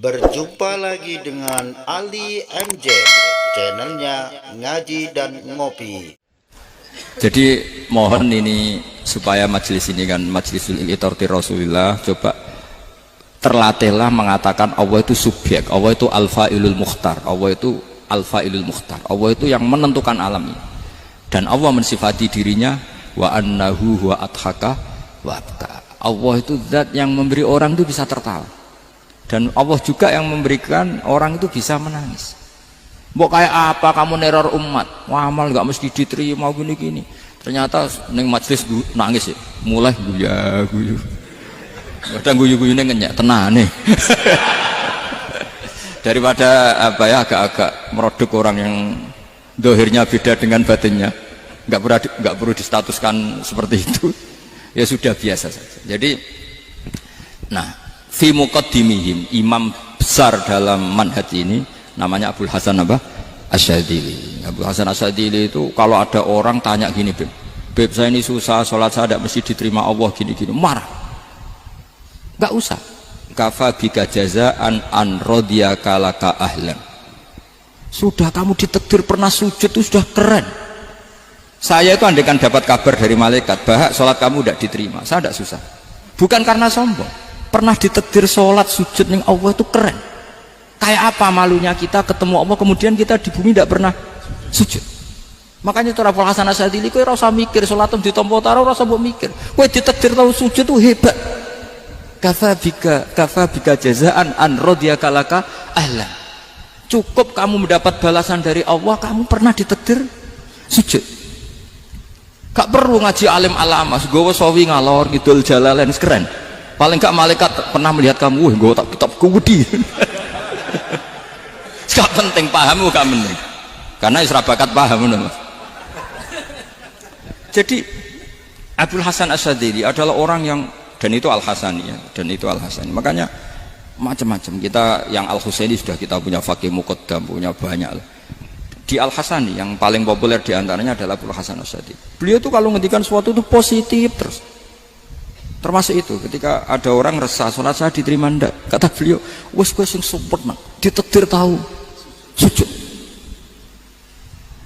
Berjumpa lagi dengan Ali MJ, channelnya Ngaji dan Ngopi. Jadi mohon ini supaya majelis ini kan majlisul ilmi Rasulillah, coba terlatihlah mengatakan Allah itu subjek, Allah itu al-fa'ilul mukhtar, Allah itu al-fa'ilul mukhtar, Allah itu yang menentukan alam ini. Dan Allah mensifati dirinya wa annahu huwa adhaka wa abka. Allah itu zat yang memberi orang itu bisa tertawa. Dan Allah juga yang memberikan orang itu bisa menangis. Mbok kayak apa kamu neror umat, wah amal nggak mesti diterima gini-gini. Ternyata neng majelis nangis ya, mulai guyu. Kadang guyu-guyune ngenyek tenan nih. Daripada apa ya agak-agak merodok orang yang dohirnya beda dengan batinnya, nggak perlu distatuskan seperti itu. Ya sudah biasa saja. Jadi, nah. Fi muqaddimihim, imam besar dalam manhaj ini namanya Abul Hasan apa? Asyadzili. Abul Hasan Asyadzili itu kalau ada orang tanya gini, Beb saya ini susah, sholat saya tidak mesti diterima Allah gini-gini, marah. Enggak usah. Kafa bika jazaan an radiyaka laka ahlan. Sudah kamu ditakdir pernah sujud itu sudah keren. Saya itu andaikan dapat kabar dari malaikat bahwa sholat kamu tidak diterima, saya tidak susah. Bukan karena sombong. Pernah ditakdir sholat sujud ning Allah itu keren. Kayak apa malunya kita ketemu Allah kemudian kita di bumi tidak pernah sujud. Makanya itu Abul Hasan Asyadzili kowe ora usah mikir sholat ditampa taro ora usah mbok mikir. Kowe ditakdir tahu sujud itu hebat. Kafa bika jazaan an radiyaka laka ahlan. Cukup kamu mendapat balasan dari Allah, kamu pernah ditakdir sujud. Gak perlu ngaji alim alamas, gowo sawi ngalor ngidul jalalain keren. Paling gak malaikat pernah melihat kamu, gue tak kitab kudi. Gak penting paham, gak penting. Karena isra bakat paham, Mas. Jadi Abul Hasan Asyadzili adalah orang yang, dan itu Al-Hasani ya, dan itu Al-Hasani. Makanya macam-macam kita yang Al-Husaini sudah kita punya fakih muqaddam, punya banyak. Di Al-Hasani yang paling populer diantaranya adalah Abul Hasan Asyadzili. Beliau tuh kalau ngendikan sesuatu itu positif terus. Termasuk itu ketika ada orang resah sholat saya diterima ndak, kata beliau wes sing sempurna ditakdir tahu sujud.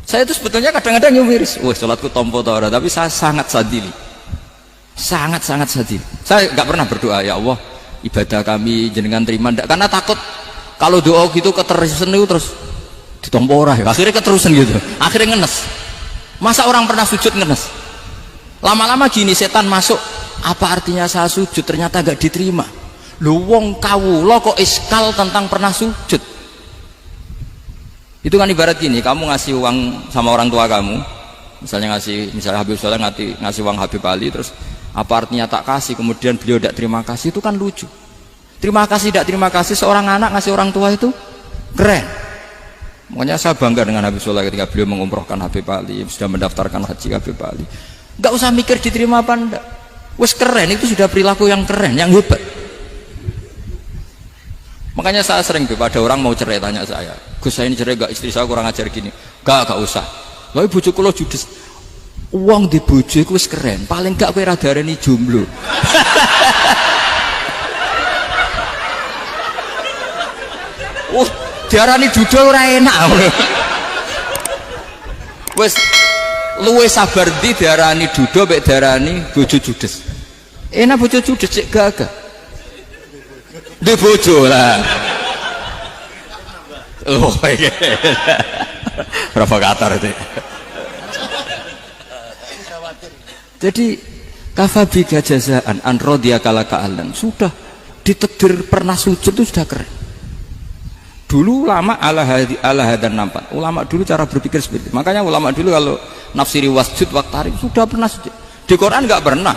Saya itu sebetulnya kadang-kadang miris, wes sholatku tompo ta ora, tapi saya sangat sadili, sangat sadili. Saya nggak pernah berdoa ya Allah ibadah kami jenengan terima ndak, karena takut kalau doa gitu keterusan itu terus ditompo ora ya, akhirnya keterusan gitu, akhirnya ngenes. Masa orang pernah sujud ngenes, lama-lama gini setan masuk. Apa artinya saya sujud ternyata gak diterima? Lu wong kawula kok iskal tentang pernah sujud. Itu kan ibarat gini, kamu ngasih uang sama orang tua kamu, misalnya Habib Soleh ngasih uang Habib Ali, terus apa artinya tak kasih, kemudian beliau tidak terima kasih, itu kan lucu. Terima kasih tidak terima kasih, seorang anak ngasih orang tua itu keren. Makanya saya bangga dengan Habib Soleh ketika beliau mengumrohkan Habib Ali, sudah mendaftarkan haji Habib Ali. Gak usah mikir diterima apa enggak. Wes keren, itu sudah perilaku yang keren, yang hebat. Makanya saya sering ada orang mau cerai tanya saya, Gus saya ini cerai gak, istri saya kurang ajar gini. Gak usah. Tapi bojoku lo judes. Uang di bojoku wes keren, paling gak kowe ra darani jomblo. Oh, diarani dudul ora enak. Wes luwe sabar di diarani dudo mek diarani bojo judes. Enak bojo judes cek gagah. Di bojo lah. Oh iya. Provokator itu. Jadi kafabika jazaan an radiyaka laka ahlan. Sudah ditakdir pernah sujud itu sudah keren. Dulu ulama ala hadan nampak. Ulama dulu cara berpikir seperti itu. Makanya ulama dulu kalau nafsiri wasjud waqtarib sudah pernah sujud. Di Quran enggak pernah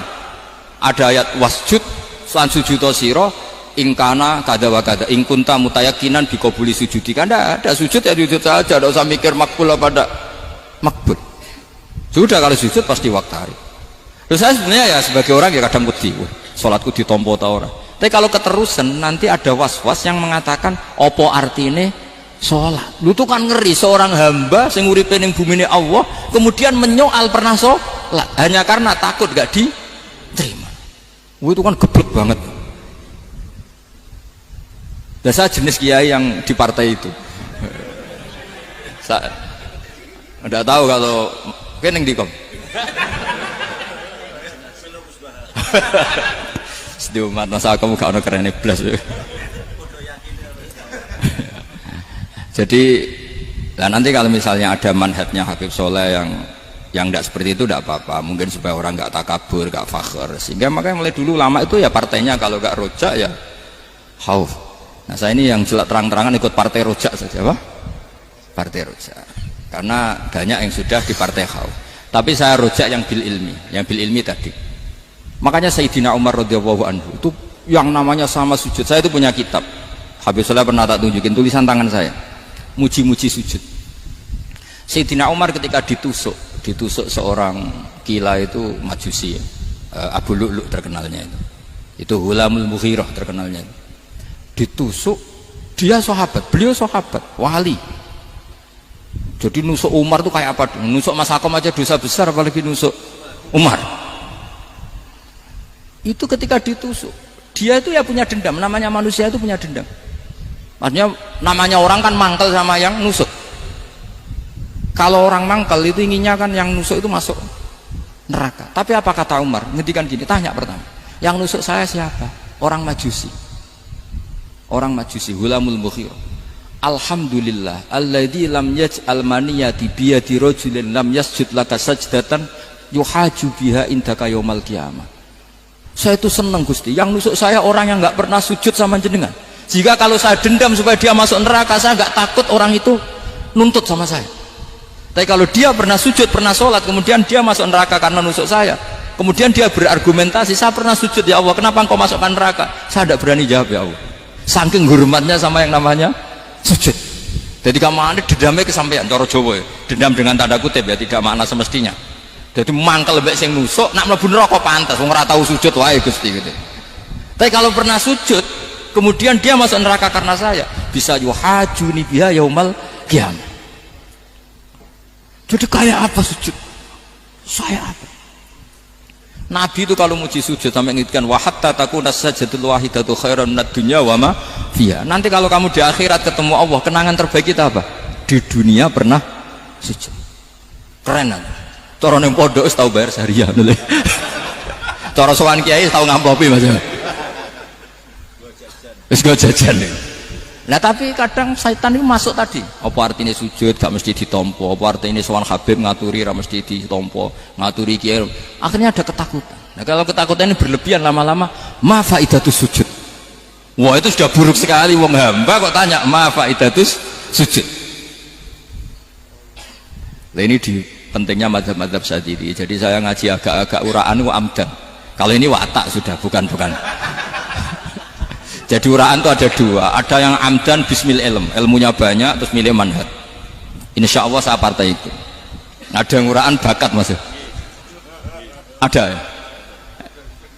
ada ayat wasjud lan sujudo sira ingkana kada wa kada ing kunta mutayakinan biqabuli sujudi. Kan ada sujud ya sujud saja, enggak usah mikir makbul apa enggak makbul. Sudah kalau sujud pasti waqtarib. Terus saya sebenarnya ya sebagai orang ya kadang wedi, salatku ditampa ta ora. Tapi kalau keterusan nanti ada was-was yang mengatakan opo artine sholat. Lu tuh kan ngeri seorang hamba sing uripe ning bumine Allah kemudian menyoal pernah sholat hanya karena takut gak diterima. Itu kan geblek banget. Dan saya jenis kiai yang di partai itu. Saya enggak tahu kalau keneng di kom. Sedih umat masa kamu gak ada keren blas. Jadi nanti kalau misalnya ada manhajnya Habib Soleh yang tidak seperti itu tidak apa-apa, mungkin supaya orang nggak takabur, nggak fakhr, sehingga makanya mulai dulu lama itu ya partainya kalau nggak rojak ya khauf. Nah saya ini yang jelas terang-terangan ikut partai rojak saja, apa? Partai rojak, karena banyak yang sudah di partai khauf. Tapi saya rojak yang bil ilmi tadi. Makanya Sayyidina Umar radhiyallahu anhu itu yang namanya sama sujud. Saya itu punya kitab, Habib Soleh pernah tak tunjukin tulisan tangan saya, muji-muji sujud. Sayyidina Umar ketika ditusuk seorang kila itu Majusi ya. Abu Lu'lu' terkenalnya itu Hulamul Mughirah terkenalnya, ditusuk, dia sahabat, beliau sahabat wali. Jadi nusuk Umar tuh kayak apa? Nusuk Mas Hakom aja dosa besar, apalagi nusuk Umar. Itu ketika ditusuk, dia itu ya punya dendam, namanya manusia itu punya dendam. Artinya namanya orang kan mangkel sama yang nusuk. Kalau orang mangkel itu inginnya kan yang nusuk itu masuk neraka. Tapi apa kata Umar? Ngendikan gini, tanya pertama, yang nusuk saya siapa? Orang Majusi. Orang Majusi, Hulamul Mughirah. Alhamdulillah alladzi lam yaj'al maniyati biyadi rajulin lam yasjud laka sajdatan yuhaju biha indaka yaumal qiyamah. Saya itu senang Gusti, yang nusuk saya orang yang enggak pernah sujud sama jenengan. Jika kalau saya dendam supaya dia masuk neraka, saya enggak takut orang itu nuntut sama saya. Tapi kalau dia pernah sujud, pernah sholat, kemudian dia masuk neraka karena nusuk saya, kemudian dia berargumentasi, saya pernah sujud ya Allah, kenapa engkau masukkan neraka? Saya tidak berani jawab ya Allah, saking hormatnya sama yang namanya sujud. Jadi kamu ada dendamnya kesampaian, cara Jawa ya, dendam dengan tanda kutip ya, tidak makna semestinya. Jadi mangkel lebih sing nusuk, nak mlebu neraka pantas, wong ora tau sujud wae Gusti gitu. Tapi kalau pernah sujud, kemudian dia masuk neraka karena saya, bisa yuhajuni biha yaumal qiyamah. Jadi kayak apa sujud? Saya apa? Nabi itu kalau muji sujud sampai ngingatkan wa hatta takuna sajdatul wahidatu khairan minad dunya wa ma fiha. Nanti kalau kamu di akhirat ketemu Allah, kenangan terbaik kita apa? Di dunia pernah sujud. Keren kan? Cara ning pondok wis tau bayar seharian lho. Cara sowan kiai tau ngampopi Mas. Wis go jajan. Nah tapi kadang syaitan itu masuk tadi. Apa artinya sujud gak mesti ditompo, apa artinya sowan Habib ngaturi ra mesti ditompo, ngaturi kiai. Akhirnya ada ketakutan. Nah kalau ketakutan ini berlebihan lama-lama, ma faidatus sujud. Wah itu sudah buruk sekali, wong hamba kok tanya ma faidatus sujud. Nah ini di pentingnya mazhab-mazhab Syadzili. Jadi saya ngaji agak-agak uraan wa amdan. Kalau ini watak sudah, bukan. Jadi uraan itu ada dua, ada yang amdan bismil ilmunya banyak terus milih manhaj. Insya Allah saya partai itu. Ada yang uraan bakat Mas. Ada ya?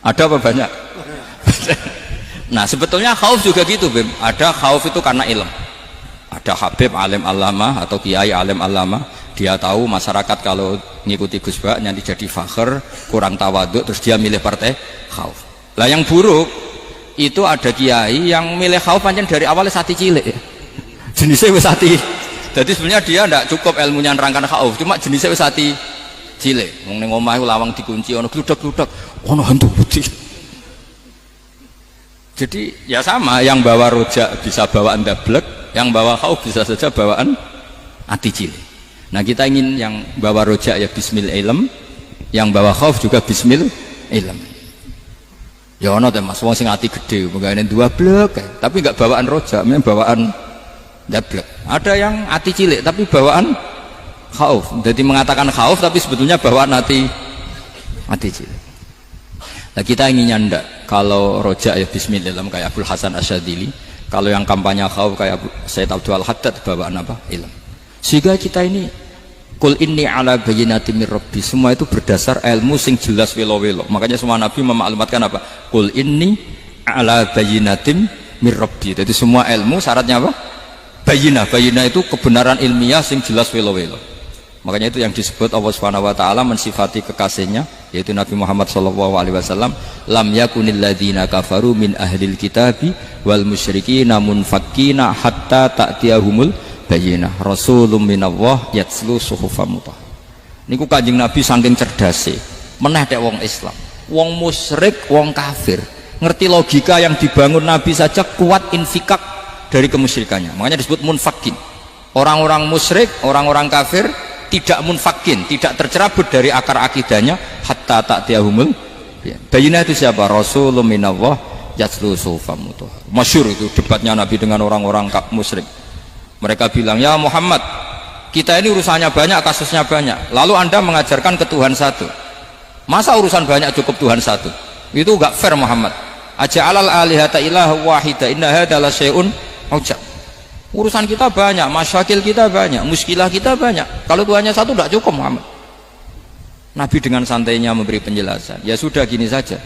Ada apa banyak? Nah sebetulnya khauf juga gitu Bim. Ada khauf itu karena ilm. Ada Habib alim alama atau kiai alim alama, dia tahu masyarakat kalau ngikuti Gus Bak nanti jadi fakhr, kurang tawaduk, terus dia milih partai khauf. Lah yang buruk itu ada kiai yang milih khauf pancen dari awalnya sati cilik ya. Jenisnya wis sati. Jadi sebenarnya dia tidak cukup ilmunya nerangkan khauf, cuma jenisnya wis sati cilik. Wong ning omah lawang dikunci ono gludak-gludak, ono hantu putih. Jadi ya sama, yang bawa rojak bisa bawaan dablek, yang bawa khauf bisa saja bawaan ati cilik. Nah kita ingin yang bawa rojak ya bismil ilm, yang bawa khauf juga bismil ilm. Ya ono teh Mas, wong sing ati gede, pegawene dua blek, tapi enggak bawaan rojak, memang bawaan dablek. Ada yang ati cilik tapi bawaan khauf. Jadi mengatakan khauf tapi sebetulnya bawaan ati cilik. Nah kita inginnya ndak, kalau rojak ya bismillah kayak Abdul Hasan Asyadzili, kalau yang kampanye khauf kayak Sayyid Abdul Haddad bawaan apa? Ilm. Sehingga kita ini Qul inni ala bayyinatin mir rabbi, semua itu berdasar ilmu sing jelas welo-welo. Makanya semua nabi memaklumatkan apa? Qul inni ala bayyinatin mir rabbi. Jadi semua ilmu syaratnya apa? Bayyinah. Bayyinah itu kebenaran ilmiah sing jelas welo-welo. Makanya itu yang disebut Allah Subhanahu wa taala mensifati kekasihnya yaitu Nabi Muhammad SAW, lam yakunil ladzina kafaru min ahlil kitabi wal musyrikina munfakkina hatta ta'tiyahumul bayyinah rasulun minallah yatslu suhufam mutahharah. Niku Kanjeng Nabi saking cerdase meneh tek wong Islam, wong musyrik, wong kafir ngerti logika yang dibangun Nabi saja kuat infikak dari kemusyrikannya, makanya disebut munfakin. Orang-orang musyrik, orang-orang kafir tidak munfakin, tidak tercerabut dari akar akidahnya hatta ta'tiyahumul bayyinah. Itu siapa? Rasulun minallah yatslu suhufam mutahharah. Masyhur itu debatnya Nabi dengan orang-orang musyrik. Mereka bilang, ya Muhammad, kita ini urusannya banyak, kasusnya banyak, lalu anda mengajarkan ke Tuhan satu, masa urusan banyak cukup Tuhan satu? Itu enggak fair Muhammad. Aja'alal alihata ilaha wahida inna hadza la syai'un ujab. Urusan kita banyak, masyakil kita banyak, muskilah kita banyak, kalau Tuhannya satu enggak cukup Muhammad. Nabi dengan santainya memberi penjelasan, ya sudah gini saja,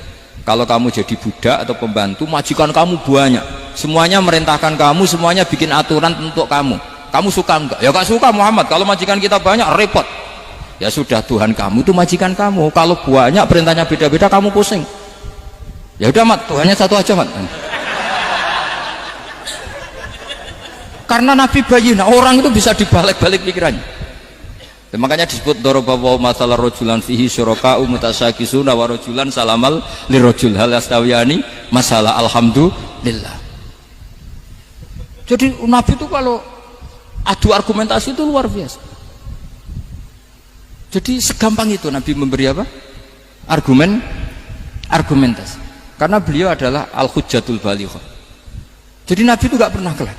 kalau kamu jadi budak atau pembantu, majikan kamu banyak, semuanya merintahkan kamu, semuanya bikin aturan untuk kamu suka enggak? Ya enggak suka Muhammad, kalau majikan kita banyak repot. Ya sudah, Tuhan kamu itu majikan kamu, kalau banyak perintahnya beda-beda kamu pusing. Ya udah Mat, Tuhannya satu aja Mat. Karena Nabi bayyinah, orang itu bisa dibalik-balik pikirannya. Dan makanya disebut daraballahu masalah rajulan fihi syuraka'u mutasyakisuna wa rajulan salamal lirajul hal yastawiyani masalah alhamdulillah. Jadi Nabi itu kalau adu argumentasi itu luar biasa. Jadi segampang itu Nabi memberi apa? Argumentasi. Karena beliau adalah al-hujjatul balighah. Jadi Nabi itu gak pernah kelak.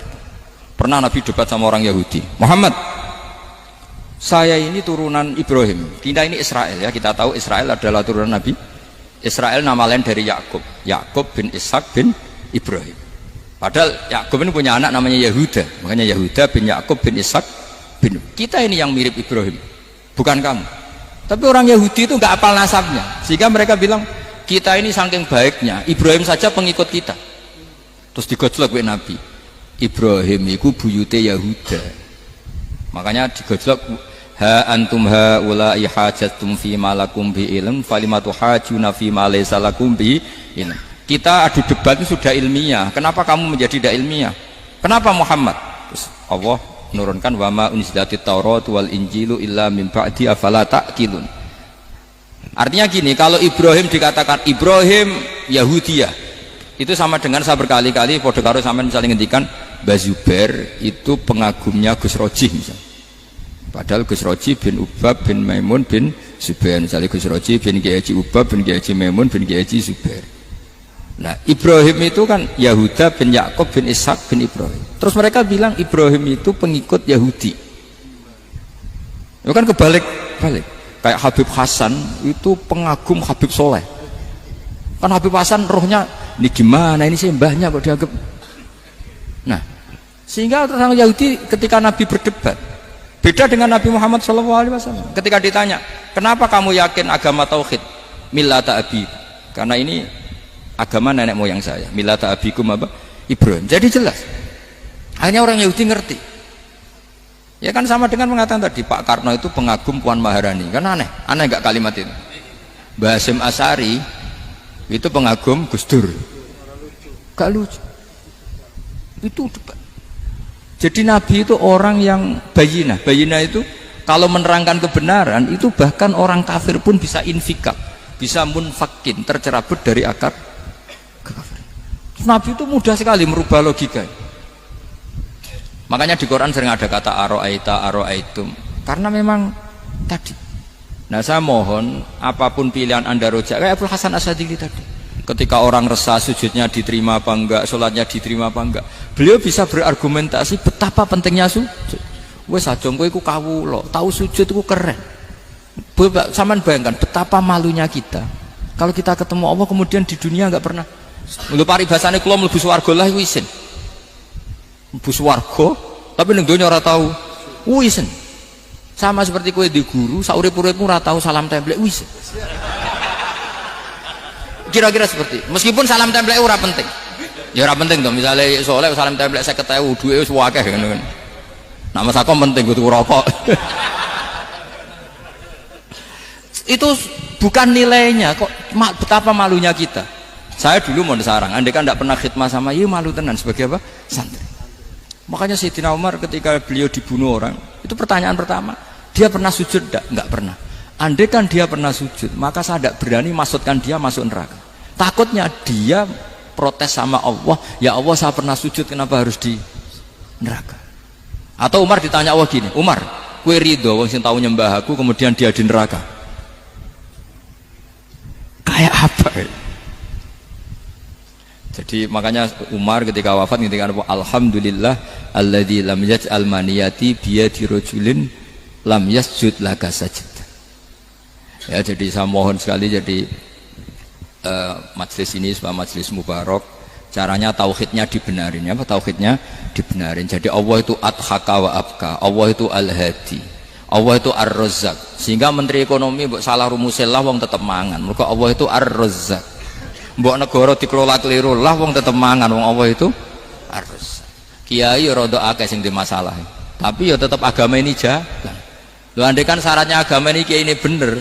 Pernah Nabi debat sama orang Yahudi, Muhammad, saya ini turunan Ibrahim, kita ini Israel ya, kita tahu Israel adalah turunan Nabi. Israel nama lain dari Yakub, Yakub bin Ishak bin Ibrahim. Padahal Yakub ini punya anak namanya Yahuda, makanya Yahuda bin Yakub bin Ishak bin. Kita ini yang mirip Ibrahim, bukan kamu. Tapi orang Yahudi itu nggak hafal nasabnya, sehingga mereka bilang kita ini saking baiknya Ibrahim saja pengikut kita. Terus digojlok oleh Nabi, Ibrahim itu buyute Yahuda, makanya digojlok, ha antum haula'i hajatum fi ma lakum bi ilm falimatu hajuna fi ma laysa lakum bi ilm. Kita adu debat itu sudah ilmiah, kenapa kamu menjadi tidak ilmiah? Kenapa Muhammad? Terus Allah menurunkan wa ma unzilatit taurat wal injilu illa min ba'di afala ta'qilun. Artinya gini, kalau Ibrahim dikatakan Ibrahim Yahudiyah, itu sama dengan saya berkali-kali podo karo sampean misalnya ngendikan Mbah Zubair itu pengagumnya Gus Roji misalnya. Padahal Gus Roji bin Ubab bin Maimun bin Zubair, misalnya Gus Roji bin Kiai Haji Ubab bin Kiai Haji Maimun bin Kiai Haji Zubair. Nah Ibrahim itu kan Yahuda bin Yakub bin Ishak bin Ibrahim. Terus mereka bilang Ibrahim itu pengikut Yahudi. Itu kan kebalik-balik. Kayak Habib Hasan itu pengagum Habib Soleh. Kan Habib Hasan rohnya ini gimana, ini sih mbahnya kok dianggap. Nah sehingga orang Yahudi ketika Nabi berdebat beda dengan Nabi Muhammad SAW. Ketika ditanya, kenapa kamu yakin agama tauhid? Millata abi, karena ini agama nenek moyang saya. Millata abikum apa? Ibrahim. Jadi jelas. Akhirnya orang Yahudi ngerti. Ya kan sama dengan mengatakan tadi Pak Karno itu pengagum Puan Maharani. Kan aneh nggak kalimat itu? Mbah Hasyim Asy'ari itu pengagum Gus Dur. Gak lucu. Itu debat. Jadi Nabi itu orang yang bayyinah. Bayyinah itu kalau menerangkan kebenaran itu bahkan orang kafir pun bisa infikak, bisa munfakin, tercerabut dari akar kekafiran. Nabi itu mudah sekali merubah logika. Makanya di Quran sering ada kata aro'aitum, karena memang tadi. Nah saya mohon apapun pilihan anda rojak kayak Abdul Hasan Asy'adili tadi. Ketika orang resah sujudnya diterima apa enggak, sholatnya diterima apa enggak, beliau bisa berargumentasi betapa pentingnya sujud. Wes aja kowe iku kawula, tahu sujud itu keren. Sampean bayangkan betapa malunya kita kalau kita ketemu Allah kemudian di dunia enggak pernah. Lho paribasane kula mlebu swarga lah iku isin. Mlebu swarga tapi ning donya ora tahu. Isin. Sama seperti kowe di guru, saurip-uripmu ora tahu salam templek isin. Kira-kira seperti meskipun salam templek ora penting ya ora penting toh, misalnya soleh salam templek 50.000 duwe wis akeh ngono kan. Nama sakom penting kudu rokok. Itu bukan nilainya kok, betapa malunya kita. Saya dulu mau sarang, andai kan tidak pernah khidmah sama, iya malu tenan sebagai apa? Santri. Makanya Sayyidina Umar ketika beliau dibunuh orang, itu pertanyaan pertama, dia pernah sujud enggak? Enggak pernah. Andai kan dia pernah sujud, maka saya tidak berani masukkan dia masuk neraka. Takutnya dia protes sama Allah, ya Allah saya pernah sujud, kenapa harus di neraka? Atau Umar ditanya Allah gini, Umar, kue ridho wong sing tahu nyembah aku kemudian dia di neraka, kayak apa? Jadi makanya Umar ketika wafat ketika alhamdulillah alladzi lam yaj'al maniyati biyadi rajulin lam yasjud laka sajid. Ya, jadi saya mohon sekali, jadi majelis ini sebuah majelis mubarak, caranya tauhidnya dibenarin, apa tauhidnya dibenarin. Jadi Allah itu adhaka wa abka, Allah itu al-hadi, Allah itu ar-razzaq. Sehingga menteri ekonomi mbok salah rumusnya lah wong tetep mangan. Mergo Allah itu ar-razzaq. Mbok negara dikelola keliru lah wong tetep mangan, wong Allah itu ar-razzaq. Kiai rada akeh sing di masalah. Tapi ya tetep agama ini jalan. Lho andai kan syaratnya agama ini kiai ini bener,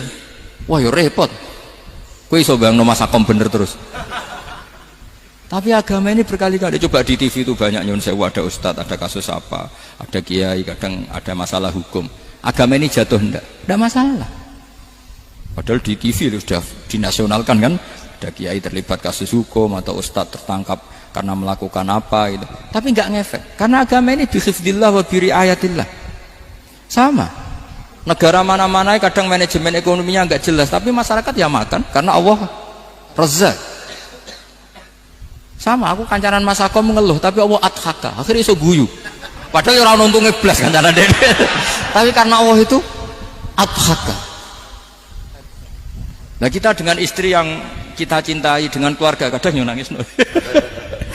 wah ya repot. Kowe iso bayangno masakom bener terus. Tapi agama ini berkali-kali, coba di TV itu banyak nyun sewu, ada ustadz, ada kasus apa, ada kiai, kadang ada masalah hukum. Agama ini jatuh enggak masalah. Padahal di TV itu sudah dinasionalkan kan, ada kiai terlibat kasus hukum atau ustadz tertangkap karena melakukan apa gitu. Tapi enggak ngefek, karena agama ini bihifdzillah wa biriayatillah. Sama. Negara mana-mana kadang manajemen ekonominya enggak jelas, tapi masyarakat ya makan karena Allah Razzaq. Sama, aku kancanan Mas Ako mengeluh, tapi Allah adhaka, akhirnya iso guyu. Padahal orang untungnya belas kancanan dede. Tapi karena Allah itu adhaka. Nah kita dengan istri yang kita cintai, dengan keluarga kadang yang nangis.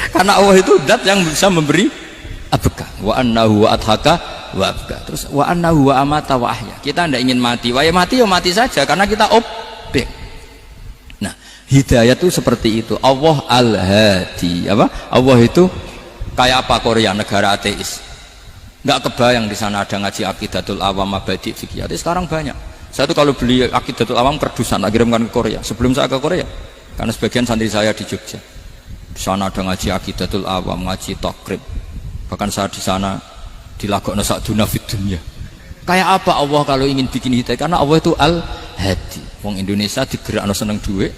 Karena Allah itu zat yang bisa memberi abka. Wa annahu wa adhaka wa abka. Terus wa annahu wa amata wa ahya. Kita tidak ingin mati, wa ya mati ya mati saja karena kita objek. Hidayah itu seperti itu. Allah al-hadi, apa? Allah itu kayak apa Korea, negara ateis. Nggak kebayang di sana ada ngaji Aqidatul Awam, Mabadi' Fikih. Sekarang banyak. Saya tuh kalau beli Aqidatul Awam kerdusan, kirimkan ke Korea. Sebelum saya ke Korea, karena sebagian santri saya di Jogja. Di sana ada ngaji Aqidatul Awam, ngaji Takrib. Bahkan saya di sana dilagokno sa'duna fid dunya. Kayak apa Allah kalau ingin bikin hidayah? Karena Allah itu al-hadi. Wong Indonesia digerakno seneng duit.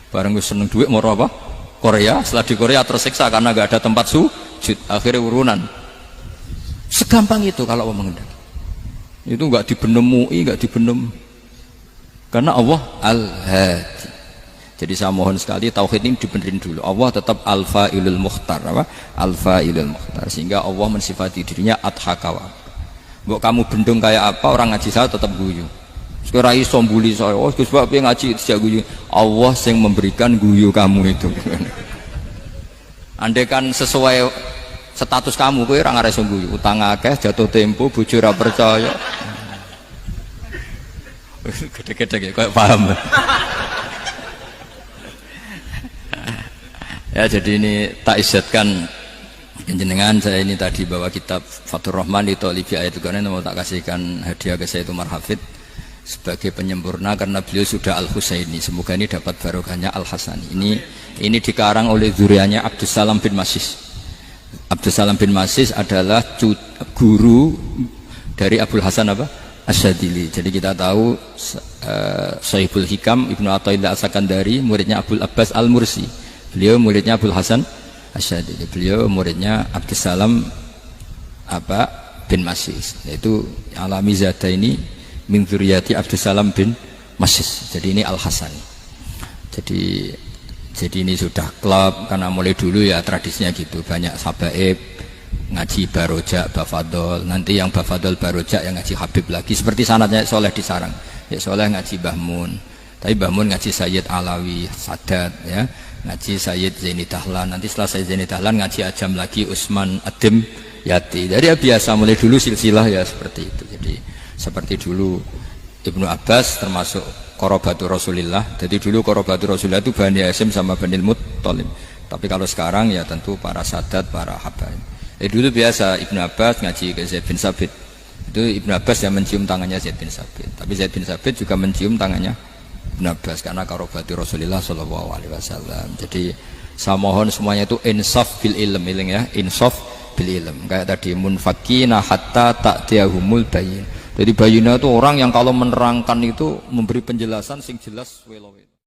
Bareng gue seneng duit mau apa? Korea. Setelah di Korea tersiksa karena gak ada tempat sujud, akhirnya urunan. Segampang itu kalau Allah mengendaki. Itu gak dibenem MUI, gak dibenem, karena Allah al-hadi. Jadi saya mohon sekali tauhid ini dibenerin dulu. Allah tetap al-fa'ilul mukhtar, apa? Al-fa'ilul mukhtar, sehingga Allah mensifati dirinya adhakawa. Mbok kamu bendung kayak apa, orang ngaji saya tetap guyu. Sekarang iso mbuli saya, oh Gus Pak piye ngaji sejak guyu. Allah yang memberikan guyu kamu itu. Andai kan sesuai status kamu, kowe ora ngarep guyu. Utang akeh, jatuh tempo, bojo ora percaya. Gede-gede ya, kayak paham. Ya jadi ini tak isyatkan jenengan, saya ini tadi bawa kitab Fathur Rahman di Thalibi Ayatul Quran, mau tak kasihkan hadiah ke saya itu Marhafid sebagai penyempurna karena beliau sudah Al-Husaini. Semoga ini dapat barokahnya Al-Hasani. Ini dikarang oleh zurianya Abdus Salam bin Masis. Abdus Salam bin Masis adalah guru dari Abul Hasan apa? Asyadili. Jadi kita tahu Sahibul Hikam Ibnu Athaillah As-Sakandari muridnya Abul Abbas Al-Mursi. Beliau muridnya Abul Hasan Asyadili. Beliau muridnya Abdus Salam bin Masis. Yaitu alami zada ini min dzurriyyati Abdus Salam bin Masis. Jadi ini Al-Hasani. Jadi ini sudah klub karena mulai dulu ya tradisinya gitu. Banyak sabaib ngaji barojak, bafadol. Nanti yang bafadol barojak yang ngaji Habib lagi. Seperti sanadnya Soleh di Sarang. Ya Soleh ngaji Mbah Mun. Tapi Mbah Mun ngaji Sayyid Alawi Sadat ya. Ngaji Sayyid Zaini Dahlan. Nanti setelah Sayyid Zaini Dahlan ngaji Ajam lagi Usman Adim Yati. Jadi ya biasa mulai dulu silsilah ya seperti itu. Jadi seperti dulu Ibnu Abbas termasuk Qorobatul Rasulillah. Jadi dulu Qorobatul Rasulillah itu Bani Hasyim sama Bani Muttalib. Tapi kalau sekarang ya tentu para sadat, para habaib. Dulu biasa Ibnu Abbas ngaji ke Zaid bin Sabit. Itu Ibnu Abbas yang mencium tangannya Zaid bin Sabit. Tapi Zaid bin Sabit juga mencium tangannya Ibnu Abbas karena karobati Rasulullah Shallallahu Alaihi Wasallam. Jadi saya mohon semuanya itu insaf bil ilm, ya, insaf bil ilm. Kayak tadi munfakina hatta ta'tiyahumul bayin. Jadi bayina itu orang yang kalau menerangkan itu memberi penjelasan sing jelas welo.